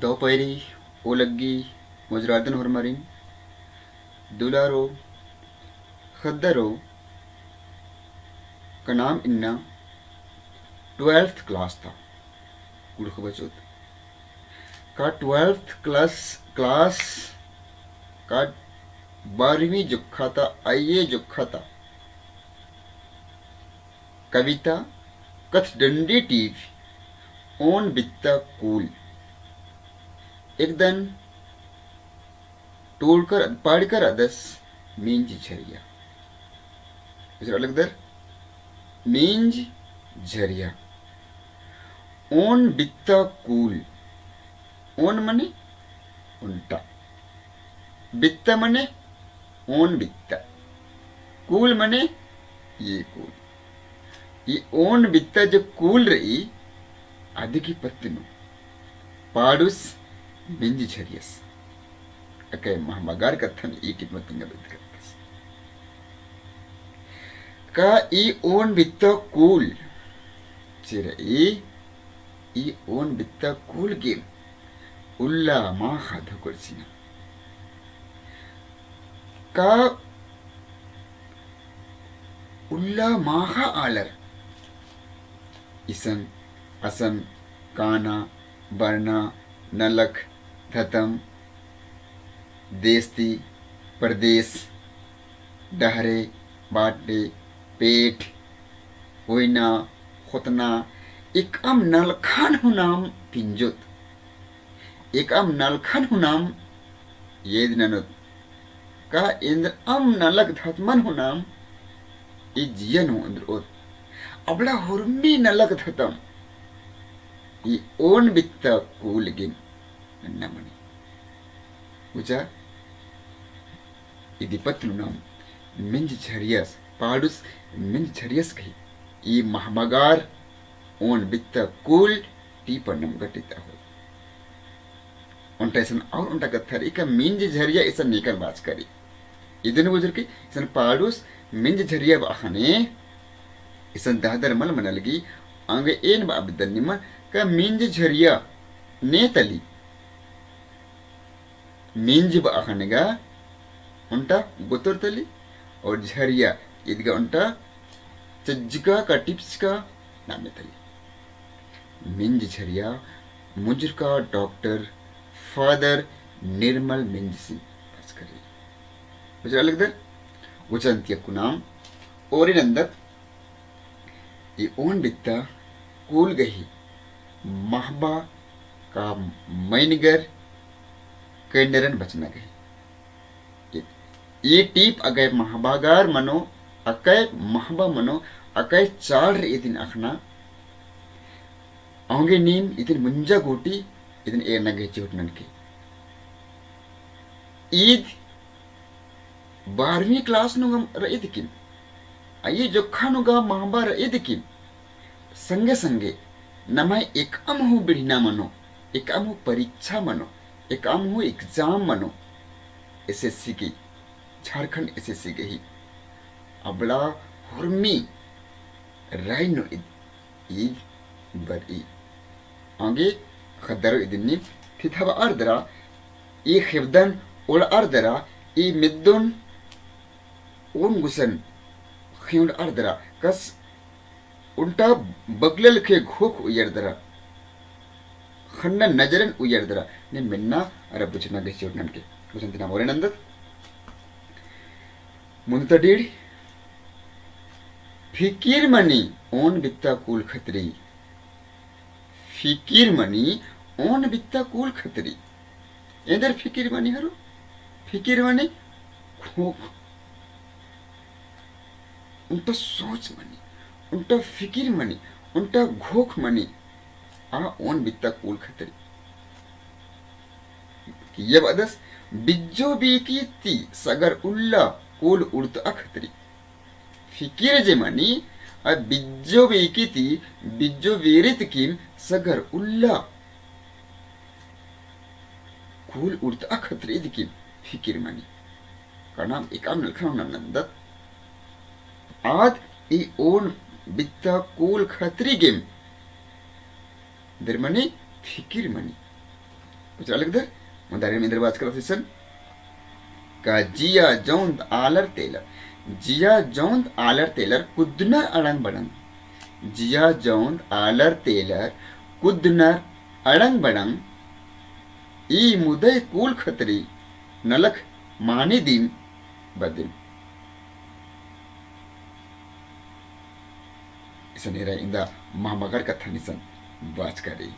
दोपहरी ओलग्गी मुजरादन हरमरिन दुलारो खद्दरो का नाम इन्ना 12th क्लास था कुड़ बचोत का 12th क्लास का 12वीं जुक्खा था आइए जुक्खा था कविता कथ डंडी टीव ओन बित्ता कूल एक दिन टोलकर पाड़कर अदस मींज झरिया अलग दर मींज झरिया ओन बित्ता कूल ओन मने उल्टा बित्ता मने ओन बित्ता कूल मने ये कूल ये ओन बित्ता जो कूल रही आदि की पत्तनु पाडुस मिंज झरियस अके महमगार कथन ई टिपमतिंग बित्त का ई ओन बित्ता कूल चिर ई ओन बित्ता कूल गेम उल्ला मा खाधो करसिना का उल्ला माहा आलर इसन असम काना बरना नलख धतम देस्ती परदेश डहरे बाटे पेट होइना खुतना एक अम नलखान हुनाम पिंजुत एक अम नलखान हुनाम ये दिननुत का इंद्र अम नलक धतमन हुनाम ई जियन हूं अंदर ओत अबला हुरमी नलक धतम ई ओन बित्ता कूल गिन नमनी उजा इदी पत्नु नाम मिंज झरियस पाडुस मिंज झरियस कही ई महमगार ओन बित्ता कूल टी पन्नम गटिता हो उनटा ऐसा और उनटा कत्थर इका मिंज झरिया ऐसा निकल बाज करी इदन गुजर के ऐसा पाडुस मिंज झरिया बाखने ऐसा दादर मल मनलगी आंगे एन बा अबिदन निमन का मिंज झरिया ने तली मिंज बाखने गा उनटा गुतर तली और झरिया इदगा उनटा चज्जिका का टिप्स का नाम तली मिंज झरिया मुजर का डॉक्टर फादर निर्मल मिंज सिंह बस करी मुझे अलग दर उचंतिया कुनाम और नंदत ये ओन बित्ता कूल गही महबा का मैनगर कैंडरन बचना गही ये टीप अगय महबागार मनो अकय महबा मनो अकय चाल रे इदिन अखना आंगे नीम इदिन मुंजा गोटी इदिन ए नगे चोटनन के ईद 12वीं क्लास नुगम रईद किम आइए जोखा नुगा महबा रईद किम संगे संगे नमाय एक अमहु बिढ़ना मनो एक अमहु परीक्षा मनो एक अमहु एग्जाम मनो एसएससी की झारखंड एसएससी के ही अबला हुरमी राइनो ईद बर ईद आगे खदरो इदिनी थिथवा अर्दरा ई खिबदन ओल अर्दरा ई मिद्दुन ओन गुसन खियोंड अर्दरा कस उल्टा बगलल के घोक उयर्दरा खन्ना नजरन उयर्दरा ने मिन्ना अरे बुचना के चोटनन के गुसंतिना मोरे नंदत मुंतडीड़ फिकीर मनी ओन बित्ता कूल खतरी फिकीर मनी ओन बित्ता कूल खतरी एंदर फिकीर मनी हरो फिकीर मनी खोक उनका सोच मनी उनका फिकीर मनी उनका घोख मनी आ ओन बित्ता कूल खतरी कि ये बदस बिज्जो बीकी ती सगर उल्ला कूल उड़त अखतरी फिकीर जे मनी आ बिज्जो बीकी ती बिज्जो वेरित किम सगर उल्ला कूल उड़त अखतरी दिकिम फिकीर मनी का नाम एकाम नलखन नंदत आद ई ओन बित्ता कूल खतरी गेम दर मनी फिकीर मनी कुछ अलग दर मुदारे में बात करत सन का जिया जौंद आलर तेलर, जिया जौंद आलर तेलर कुदनर अड़ंग बड़ंग, जिया जौंद आलर तेलर कुदनर अड़ंग बड़ंग, ई मुदय कूल खतरी नलख मानी दीम बदिन. Isan ira inda mamagar ka thanisan bach kari.